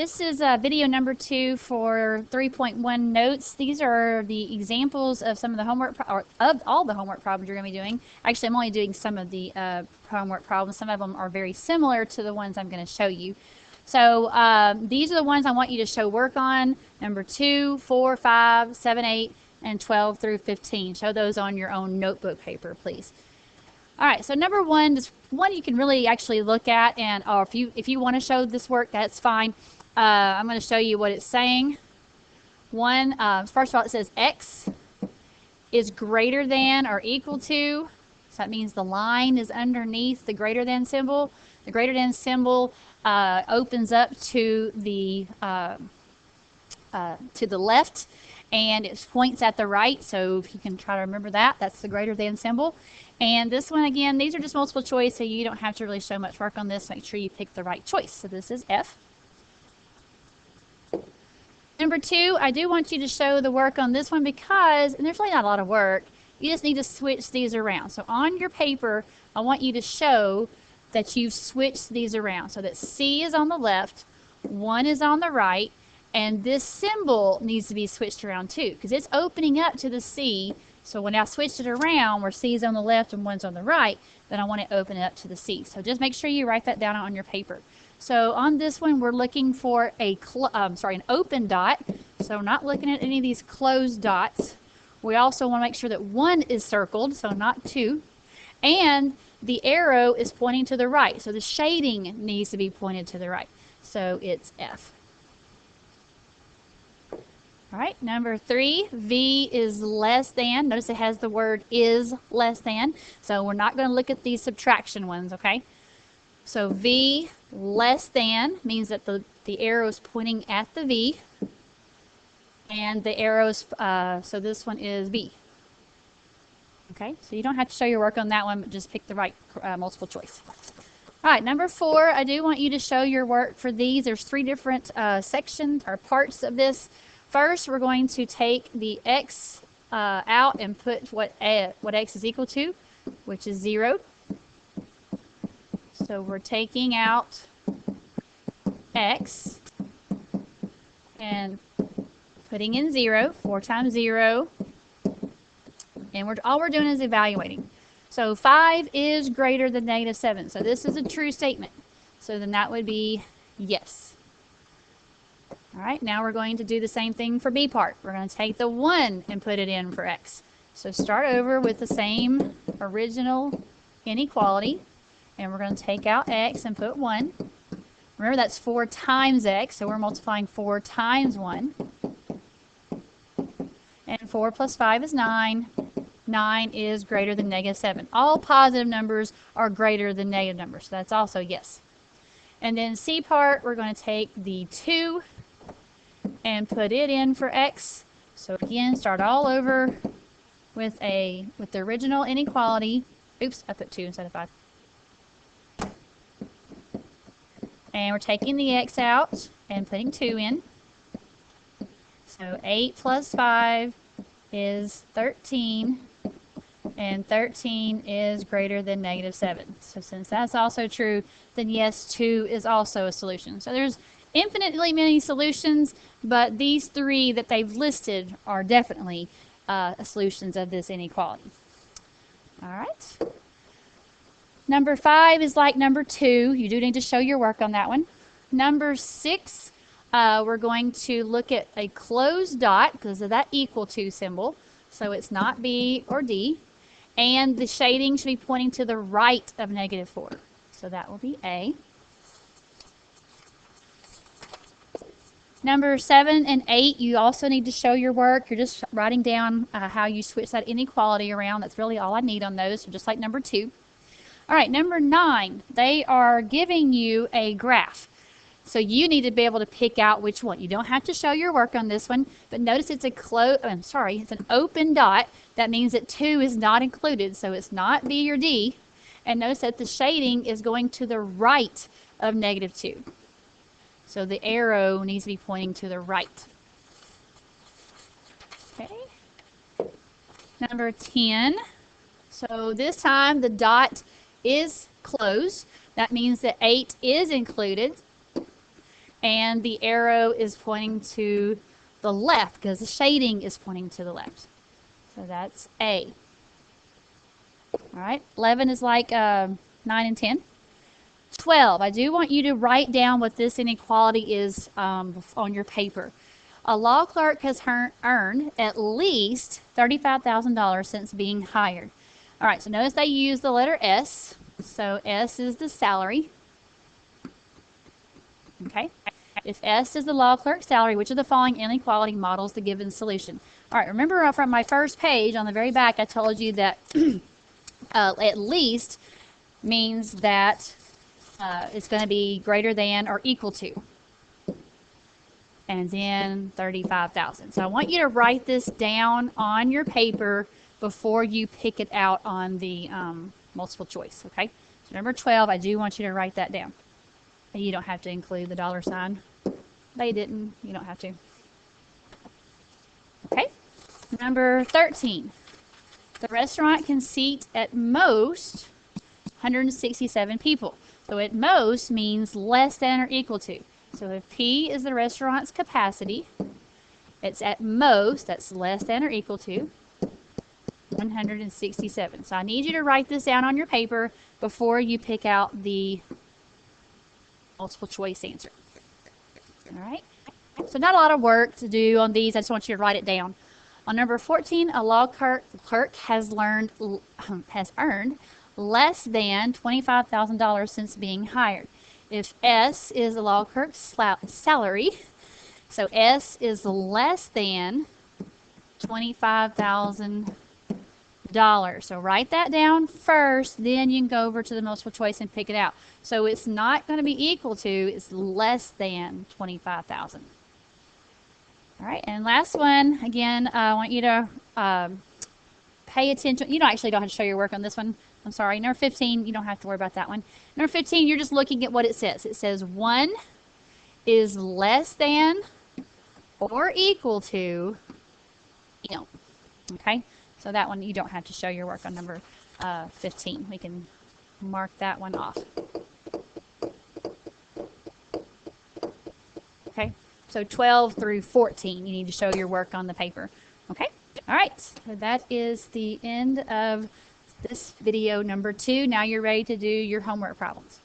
This is video number 2 for 3.1 notes. These are the examples of some of the homework, or of all the homework problems you're going to be doing. Actually, I'm only doing some of the homework problems. Some of them are very similar to the ones I'm going to show you. So these are the ones I want you to show work on. Number 2, 4, 5, 7, 8, and 12 through 15. Show those on your own notebook paper, please. All right, so number 1 is one you can really actually look at, and or if you want to show this work, that's fine. I'm going to show you what it's saying. First of all, it says x is greater than or equal to. So that means the line is underneath the greater than symbol. The greater than symbol opens up to the left, and it points at the right. So if you can try to remember that, that's the greater than symbol. And this one, again, these are just multiple choice, so you don't have to really show much work on this. Make sure you pick the right choice. So this is F. Number 2, I do want you to show the work on this one because, and there's really not a lot of work, you just need to switch these around. So on your paper, I want you to show that you've switched these around so that C is on the left, 1 is on the right, and this symbol needs to be switched around too because it's opening up to the C. So when I switched it around where C is on the left and 1's on the right, then I want to open it up to the C. So just make sure you write that down on your paper. So on this one, we're looking for an open dot. So we're not looking at any of these closed dots. We also want to make sure that 1 is circled, so not 2. And the arrow is pointing to the right. So the shading needs to be pointed to the right. So it's F. All right, number 3, V is less than. Notice it has the word is less than. So we're not going to look at these subtraction ones, okay? So V less than means that the arrow is pointing at the V, and the arrows, so this one is B. Okay, so you don't have to show your work on that one, but just pick the right multiple choice. All right, number 4, I do want you to show your work for these. There's 3 different sections or parts of this. First, we're going to take the x out and put what x is equal to, which is 0. So we're taking out x and putting in 0, 4 times 0, and all we're doing is evaluating. So 5 is greater than -7, so this is a true statement. So then that would be yes. All right, now we're going to do the same thing for B part. We're going to take the 1 and put it in for x. So start over with the same original inequality. And we're going to take out x and put 1. Remember, that's 4 times x, so we're multiplying 4 times 1. And 4 plus 5 is 9. 9 is greater than -7. All positive numbers are greater than negative numbers, so that's also yes. And then C part, we're going to take the 2 and put it in for x. So again, start all over with the original inequality. Oops, I put 2 instead of 5. And we're taking the x out and putting 2 in. So 8 plus 5 is 13. And 13 is greater than -7. So since that's also true, then yes, 2 is also a solution. So there's infinitely many solutions, but these 3 that they've listed are definitely solutions of this inequality. All right. Number 5 is like number 2. You do need to show your work on that one. Number 6, we're going to look at a closed dot because of that equal to symbol. So it's not B or D. And the shading should be pointing to the right of -4. So that will be A. Number 7 and 8, you also need to show your work. You're just writing down how you switch that inequality around. That's really all I need on those, so just like number 2. All right, number 9, they are giving you a graph. So you need to be able to pick out which one. You don't have to show your work on this one, but notice it's it's an open dot. That means that 2 is not included, so it's not B or D. And notice that the shading is going to the right of -2. So the arrow needs to be pointing to the right. Okay. Number 10. So this time the dot is closed. That means that 8 is included. and the arrow is pointing to the left because the shading is pointing to the left. So that's A. All right, 11 is like 9 and 10. 12, I do want you to write down what this inequality is on your paper. A law clerk has earned at least $35,000 since being hired. All right, so notice they use the letter S. So S is the salary. Okay. If S is the law clerk's salary, which of the following inequality models the given solution? All right, remember from my first page on the very back, I told you that at least means that it's going to be greater than or equal to. And then 35,000. So I want you to write this down on your paper before you pick it out on the multiple choice, okay? So number 12, I do want you to write that down. And you don't have to include the dollar sign. They didn't. You don't have to. Okay. Number 13. The restaurant can seat at most 167 people. So at most means less than or equal to. So if P is the restaurant's capacity, it's at most, that's less than or equal to 167. So I need you to write this down on your paper before you pick out the multiple choice answer. All right. So not a lot of work to do on these. I just want you to write it down. On number 14, a law clerk has earned less than $25,000 since being hired. If S is the law clerk's salary, so S is less than $25,000. So write that down first, then you can go over to the multiple choice and pick it out. So it's not going to be equal to, it's less than 25,000. All right, and last one, again, I want you to pay attention. You actually don't have to show your work on this one. I'm sorry. Number 15, you don't have to worry about that one. Number 15, you're just looking at what it says. It says 1 is less than or equal to M. Okay? So that one, you don't have to show your work on number 15. We can mark that one off. Okay? So 12 through 14, you need to show your work on the paper. Okay? All right. So that is the end of this video number 2. Now you're ready to do your homework problems.